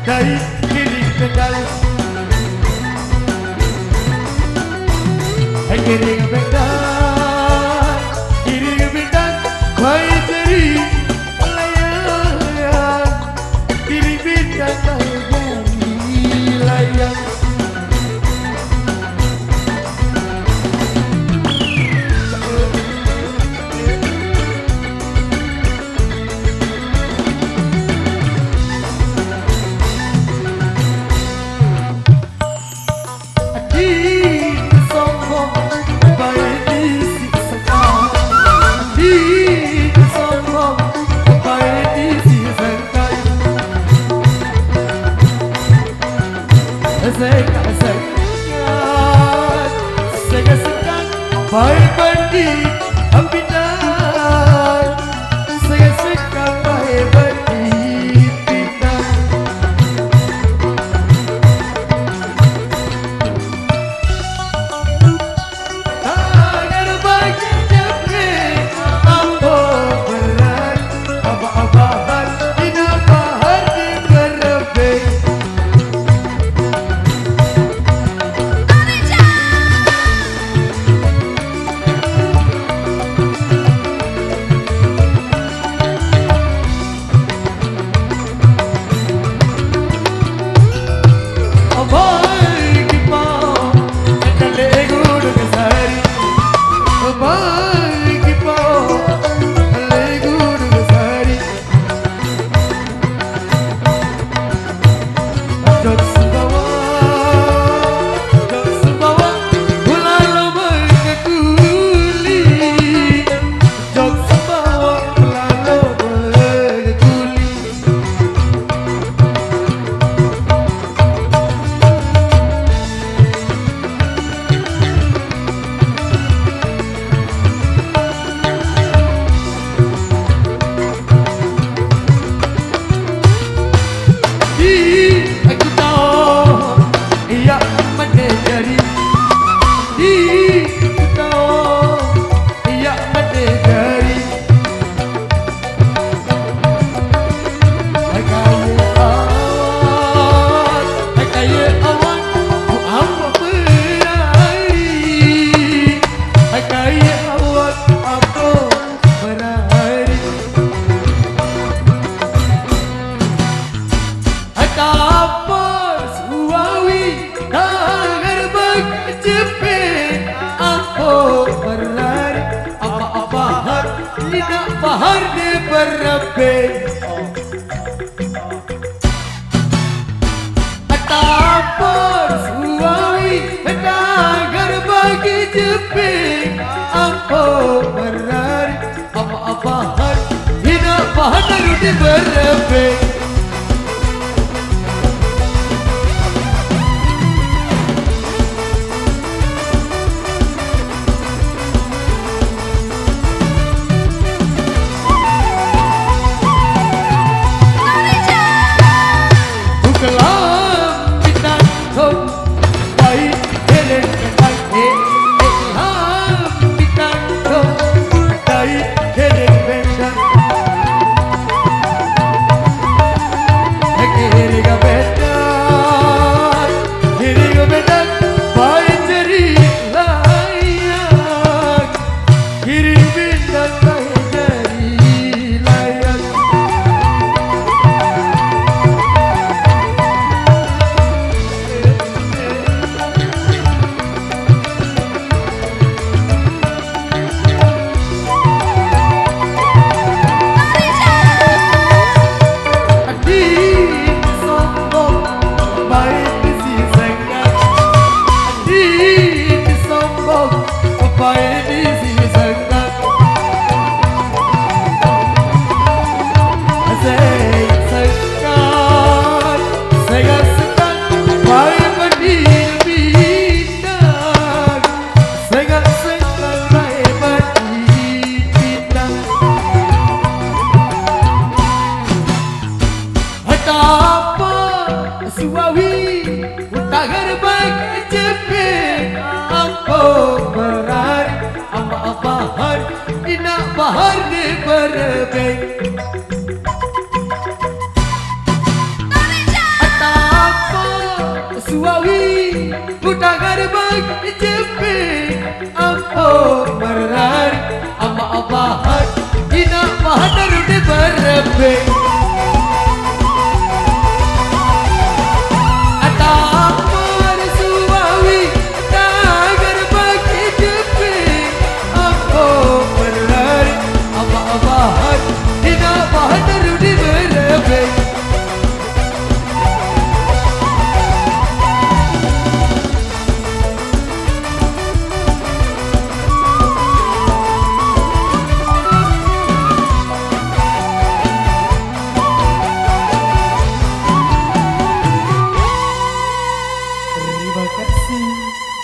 Dari kiri ke kanan, kiri ke kanan, kiri ke kanan, kau jadi layang, kiri ke kanan jadi layang. Baik bandit ambinan, saya sekat baik bandit pindah. Tangan bagi jepit, apa berat, apa-apaan, tidak bahar di berebek. Bahar di berebek, tapor suami dagar bagi jepit, apa berlari, apa bahar tidak bahar di berebek. Baik di sini sengat Sengat Sengat Baik berdiri-bintang Sengat baik berdiri-bintang Betapa suawi Utagar baik cepet Apa berari Apa bahar Ina bahar di berbeng Suawi Utagar baik cepet Apa berari Apa bahar Ina bahar di berbeng Terima kasih.